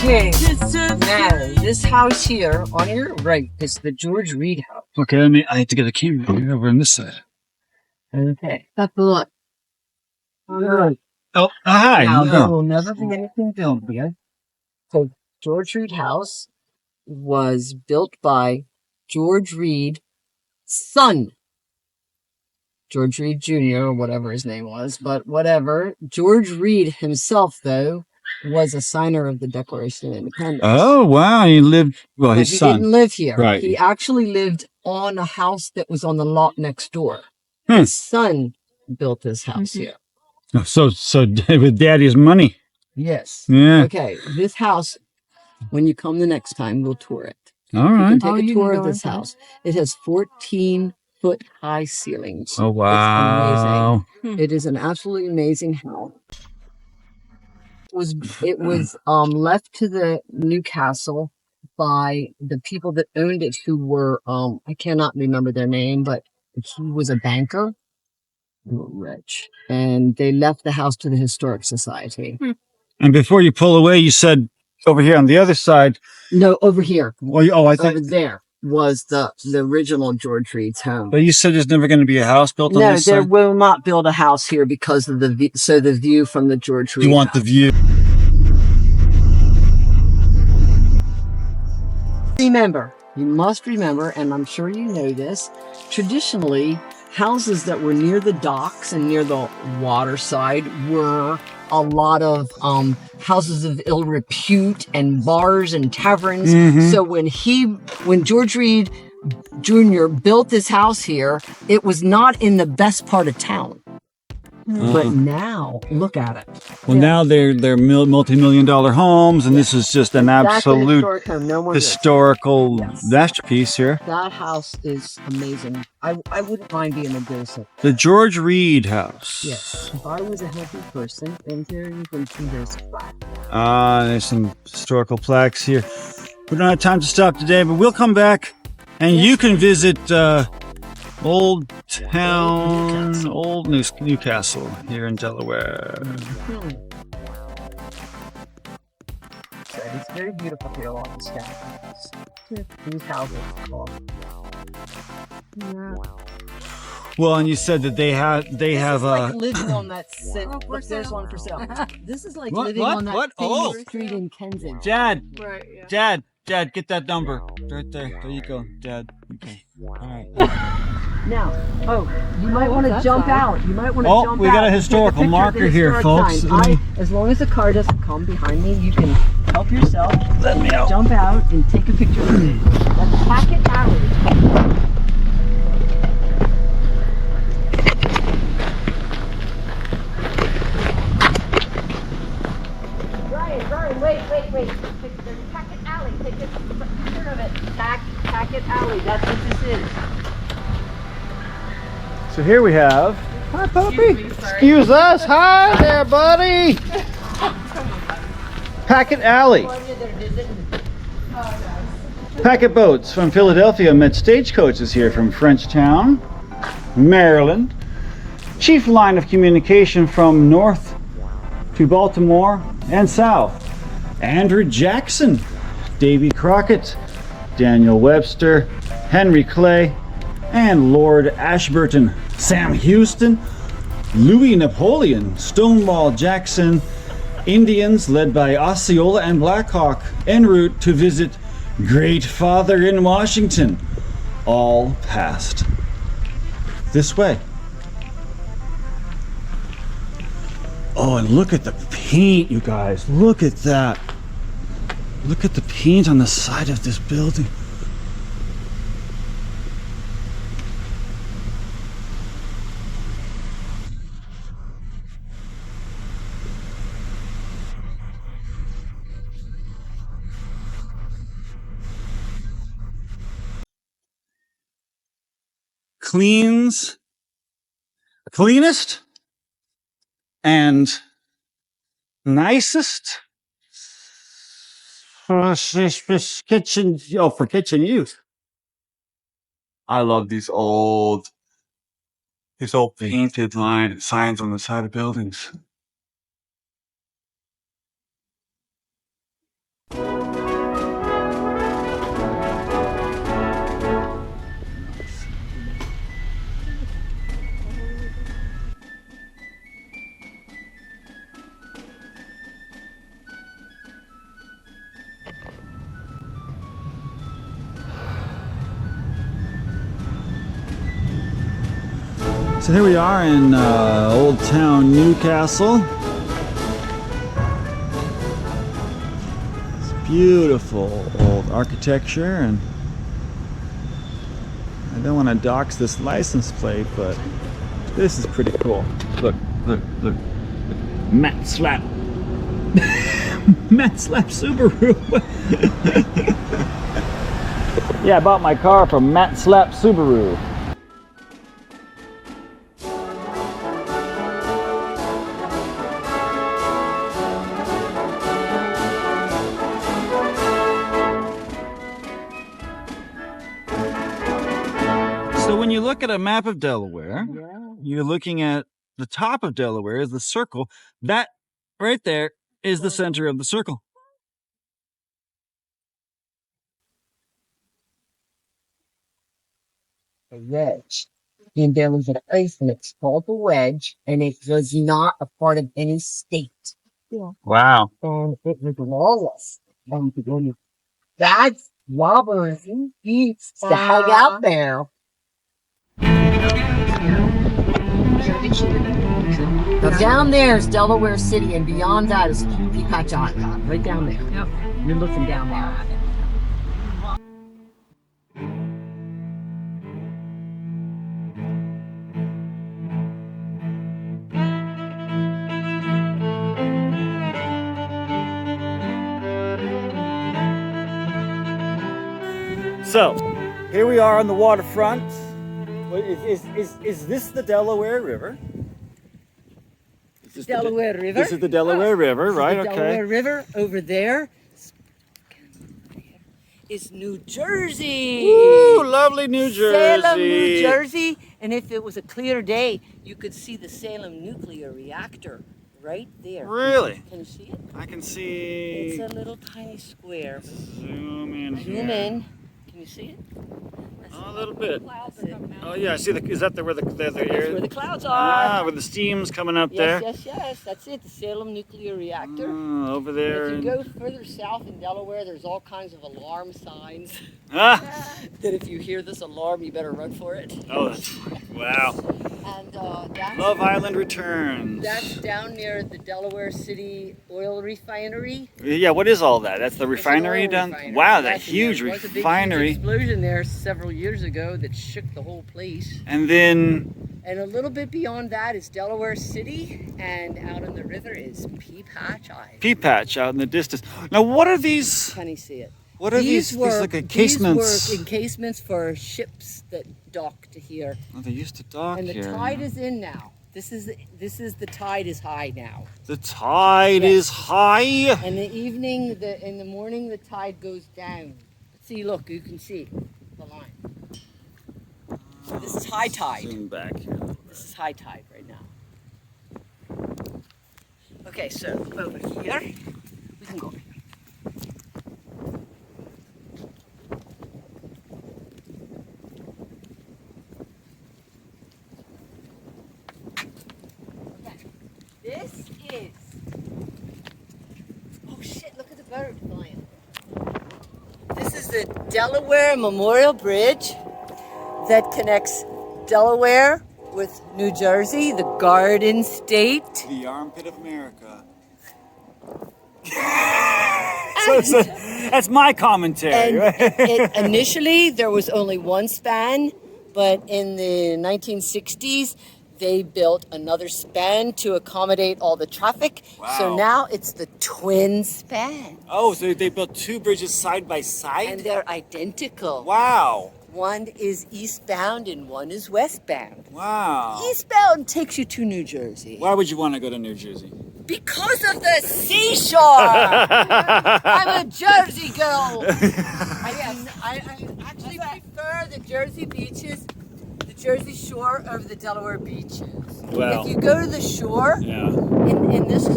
Okay, now this house here on your right is the George Reed house. Okay, I have to get a camera over on this side. Okay, that's the look. Oh, hi. Now, there will never be anything built here. So, George Reed House was built by George Reed's son. George Reed Jr., or whatever his name was, but whatever. George Reed himself, though, was a signer of the Declaration of Independence. Oh, wow. He lived, well, his son. He didn't live here. Right. He actually lived on a house that was on the lot next door. His son built this house here. So with daddy's money. Yes. Yeah. Okay, this house, when you come the next time, we'll tour it. All right. You can take a tour of this house. It has 14-foot high ceilings. Oh, wow. It's amazing. It is an absolutely amazing house. It was left to the Newcastle by the people that owned it, who were I cannot remember their name, but he was a banker. They were rich, and they left the house to the Historic Society. And before you pull away, you said over here on the other side. No, over here. Well, I thought over there was the original George Reed's home. But you said there's never going to be a house built on this side? No, there will not build a house here because of the view from the George Reed. You want the view. Remember, you must remember, and I'm sure you know this, traditionally, houses that were near the docks and near the water side were a lot of houses of ill repute and bars and taverns. So when George Reed Jr. built this house here, it was not in the best part of town. But now, look at it. Well, now they're multi-million-dollar homes, and this is just an absolute historical masterpiece here. That house is amazing. I wouldn't mind being a Jessop. The George Reed house. Yes. If I was a healthy person, then here you can see there's flat. There's some historical plaques here. We don't have time to stop today, but we'll come back, and you can visit Old Newcastle here in Delaware. So it's very beautiful here along the Strand. These houses are cool. Yeah. Well, and you said that they have like living on that look, there's one for sale. This is like living on that famous street in Kensington. Dad, right, yeah. Dad, get that number right there. There you go, Dad. Okay. All right. Now, you might want to jump out. You might want to jump out. Oh, we got a historical marker here, folks. As long as the car doesn't come behind me, you can help yourself. Let me out. Jump out and take a picture of me. That's Packet Alley. Brian, wait. There's Packet Alley. Take a picture of it. Packet Alley. That's what this is. So here we have. Hi, puppy. Excuse us. Hi there, buddy. Packet Alley. Packet boats from Philadelphia met stagecoaches here from Frenchtown, Maryland. Chief line of communication from north to Baltimore and south. Andrew Jackson, Davy Crockett, Daniel Webster, Henry Clay, and Lord Ashburton, Sam Houston, Louis Napoleon, Stonewall Jackson, Indians led by Osceola and Blackhawk en route to visit Great Father in Washington, all passed this way. Oh, and look at the paint, you guys. Look at that. Look at the paint on the side of this building. Cleanest and nicest for kitchen use. I love these old painted signs on the side of buildings. So here we are in Old Town Newcastle. It's beautiful old architecture, and I don't want to dox this license plate, but this is pretty cool. Look, look, look. Matt Slap. Matt Slap Subaru. Yeah, I bought my car from Matt Slap Subaru. So when you look at a map of Delaware, you're looking at the top of Delaware is the circle. That right there is the center of the circle. A wedge. And there was an ice and it's called the Wedge, and it was not a part of any state. Yeah. Wow. And it was lawless. And when that's robbers and thieves to hang out there. Now down there is Delaware City, and beyond that is Peapatch Island. Right down there. Yep. You're looking down there. So, here we are on the waterfront. Is this the Delaware River? Delaware River. This is the Delaware River, right? The Delaware River over there is New Jersey. Ooh, lovely New Jersey. Salem, New Jersey. And if it was a clear day, you could see the Salem nuclear reactor right there. Really? Can you see it? I can see. It's a little tiny square. Zoom in here. Zoom in. Can you see it? A little bit. Oh yeah, I see. Is that where the That's where the clouds are. Ah, where the steam's coming up there. Yes. That's it. The Salem nuclear reactor. Over there. If you go further south in Delaware, there's all kinds of alarm signs. Ah. That if you hear this alarm, you better run for it. Oh, that's wow. And that's, Love Island returns. That's down near the Delaware City oil refinery. Yeah, what is all that? That's the refinery It's an oil down. refinery. Wow, that Yes, and huge there was a big, refinery. huge explosion there several years ago that shook the whole place. And then. And a little bit beyond that is Delaware City, and out on the river is Peapatch Island. Peapatch out in the distance. Now, what are these? Can you see it? What are these like encasements? These were encasements for ships that docked here. Oh, they used to dock And the here. tide is in now. This is the tide is high now. The tide is high. And the evening, in the morning, the tide goes down. See, look, you can see the line. This is high tide. Zoom back here. This is high tide right now. Okay, so over here, we can go. This is, oh shit, look at the bird flying. This is the Delaware Memorial Bridge that connects Delaware with New Jersey, the Garden State. The armpit of America. That's my commentary. And initially, there was only one span, but in the 1960s, they built another span to accommodate all the traffic. Wow. So now it's the twin span. Oh, so they built two bridges side by side? And they're identical. Wow. One is eastbound and one is westbound. Wow. Eastbound takes you to New Jersey. Why would you want to go to New Jersey? Because of the seashore. I'm a Jersey girl. I actually prefer the Jersey beaches, the Jersey shore over the Delaware beaches. Wow. If you go to the shore, Yeah. in this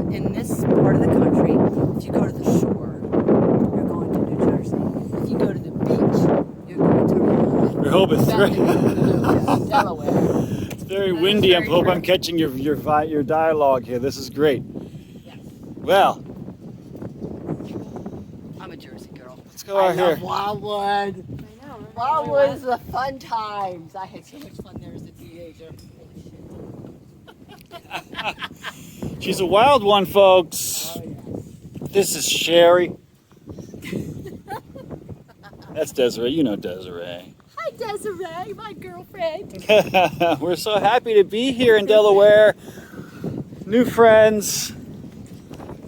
part of the country, if you go to the shore, you're going to New Jersey. If you go to the beach, you're going to Rehoboth, right? Delaware. It's very windy. I hope I'm catching your dialogue here. This is great. Yes. Well, I'm a Jersey girl. let's go out here. Wildwood. I know. Wildwood is the fun times. I had so much fun there as a teenager. Holy shit. She's a wild one, folks. This is Sherry. That's Desiree. You know Desiree. Hi, Desiree, my girlfriend. We're so happy to be here in Delaware. New friends,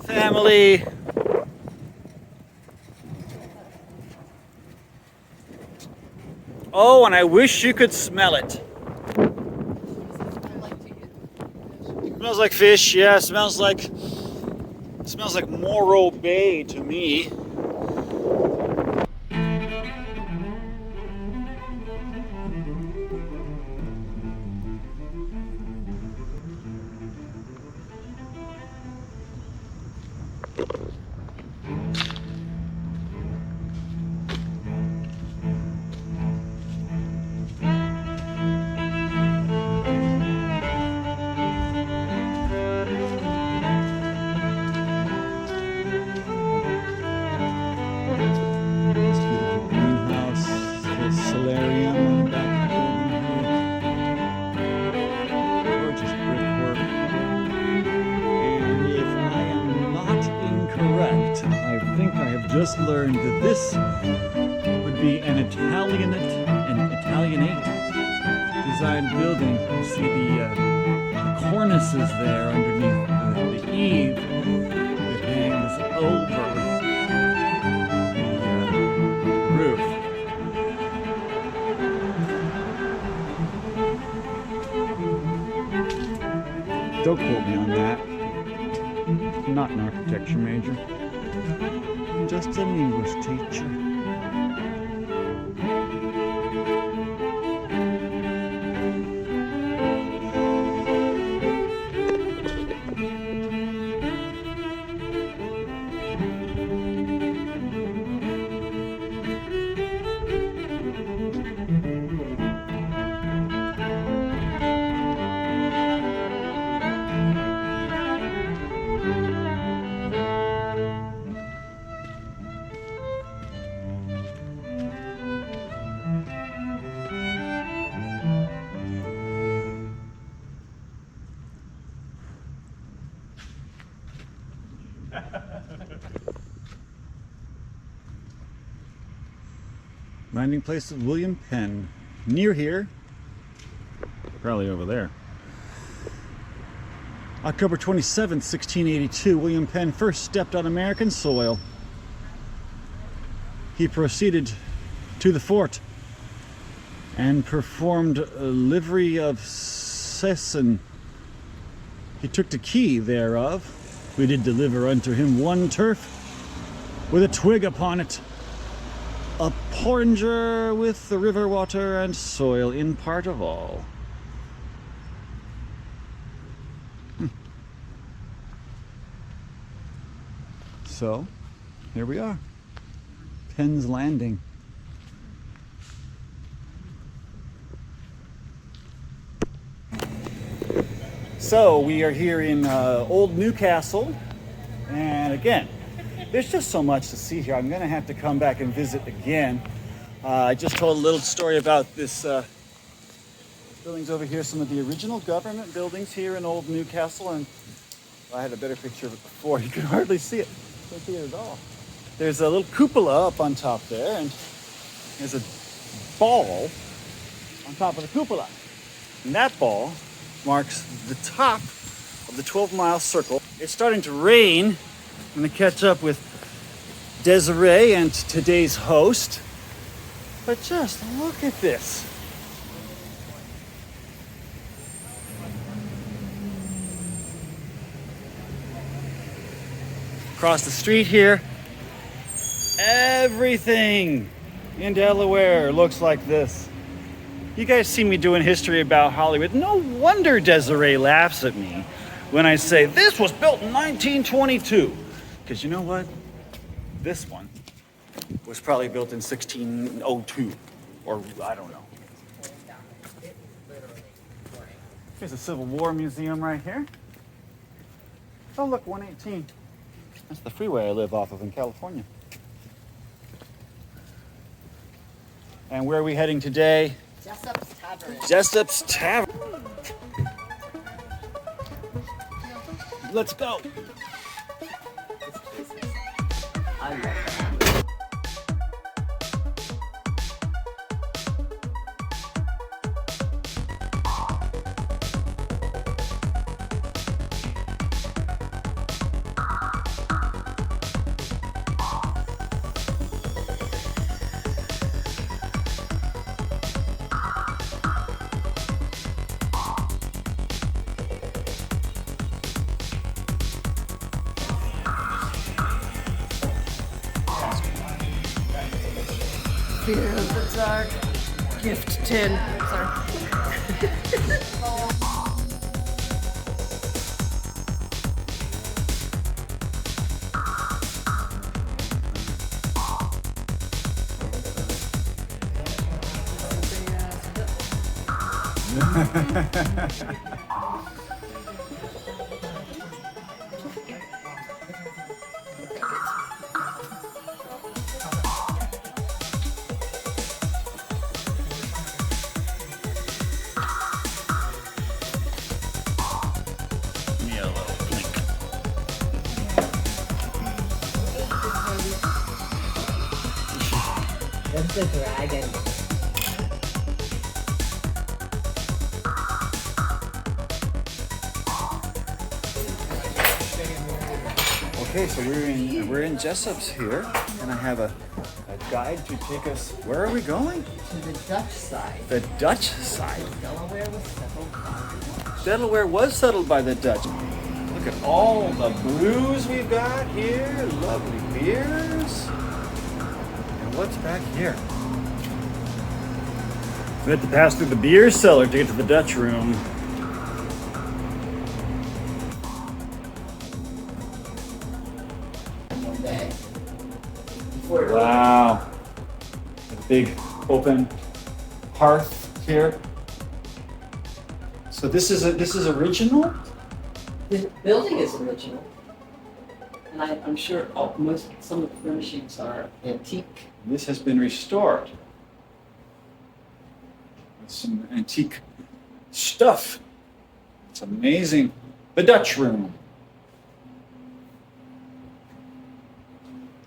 family. Oh, and I wish you could smell it. Smells like fish, yeah. Smells like Morro Bay to me. Just learned that this would be an Italianate designed building. You see the cornices there underneath the eave that hangs over the roof. Don't quote me on that. I'm not an architecture major. Just an English teacher. Landing place of William Penn. Near here, probably over there. October 27th, 1682, William Penn first stepped on American soil. He proceeded to the fort and performed a livery of cession. He took the key thereof. We did deliver unto him one turf with a twig upon it, a porringer with the river water and soil in part of all. So, here we are. Penn's Landing. So, we are here in Old Newcastle, and again, there's just so much to see here. I'm going to have to come back and visit again. I just told a little story about this buildings over here, some of the original government buildings here in Old Newcastle, and I had a better picture of it before. You could hardly see it. Can't see it at all. There's a little cupola up on top there, and there's a ball on top of the cupola. And that ball marks the top of the 12-mile circle. It's starting to rain. I'm going to catch up with Desiree and today's host. But just look at this. Across the street here, everything in Delaware looks like this. You guys see me doing history about Hollywood. No wonder Desiree laughs at me when I say this was built in 1922. Because you know what? This one was probably built in 1602, or I don't know. Here's a Civil War museum right here. Oh look, 118. That's the freeway I live off of in California. And where are we heading today? Jessop's Tavern. Jessop's Tavern. Let's go. I love that. Fear of the dark. Gift tin. Sorry. That's the dragon. Okay, so we're in Jessop's here, and I have a guide to take us. Where are we going? To the Dutch side. The Dutch side. Delaware was settled by. Delaware was settled by the Dutch. Look at all the brews we've got here. Lovely beers. And what's back here? We have to pass through the beer cellar to get to the Dutch room. One day. Before it Wow. A big open hearth here. So this is original? The building is original, and I'm sure some of the furnishings are antique. This has been restored. With some antique stuff. It's amazing. The Dutch room.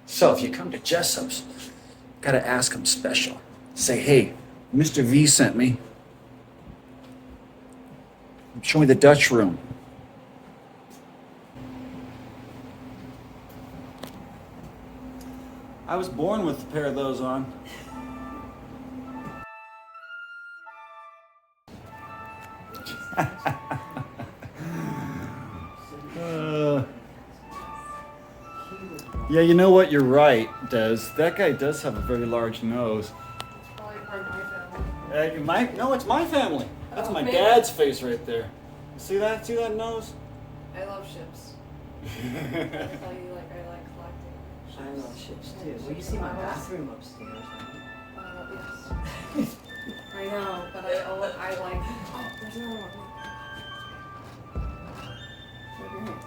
So if you come to Jessop's, gotta ask them special. Say, hey, Mr. V sent me. Show me the Dutch room. I was born with a pair of those on. Yeah, you know what? You're right, Des. That guy does have a very large nose. Probably from my family. No, it's my family. That's Oh, my maybe. dad's face right there. See that? See that nose? I love ships. I tell you, like, I like collecting ships. I love ships too. Well, you see my bathroom upstairs. Yes. I know, but I like. Oh, there's another one. Over here.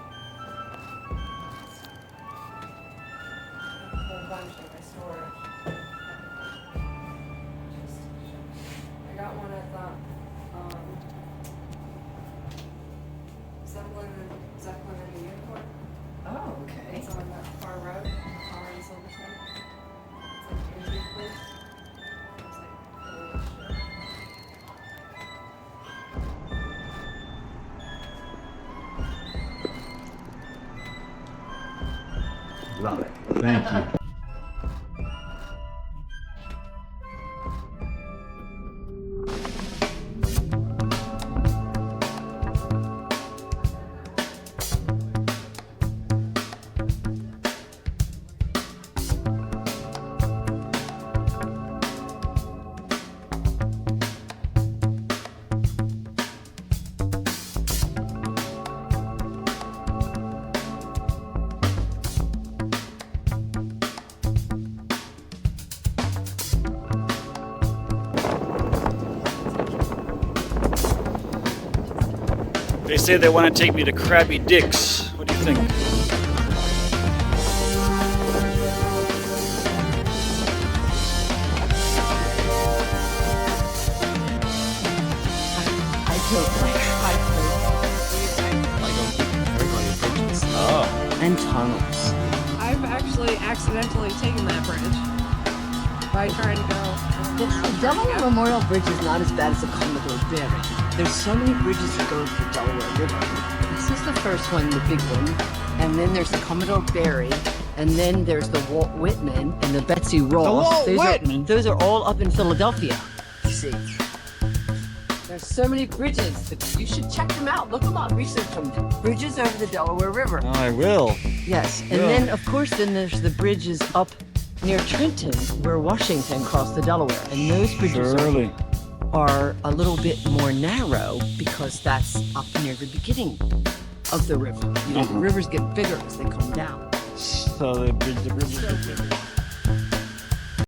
A whole bunch in my storage. I got one at the Zeppelin in the airport. Oh, okay. It's on that far road, far in Silverstone. It's like antique place. It's like, holy shit. Love it. Thank you. They say they want to take me to Krabby Dick's. What do you think? I took my eventually taking that bridge by trying to go. The Delaware Memorial Bridge is not as bad as the Commodore Barry. There's so many bridges that go to the Delaware River. This is the first one, the big one, and then there's the Commodore Barry, and then there's the Walt Whitman and the Betsy Ross. Those are all up in Philadelphia. You see, there's so many bridges. You should check them out. Look them up. Research them. Bridges over the Delaware River. Oh, I will. Yes, and then of course, then there's the bridges up near Trenton, where Washington crossed the Delaware, and those bridges are a little bit more narrow because that's up near the beginning of the river. You know, the rivers get bigger as they come down. So the bridge.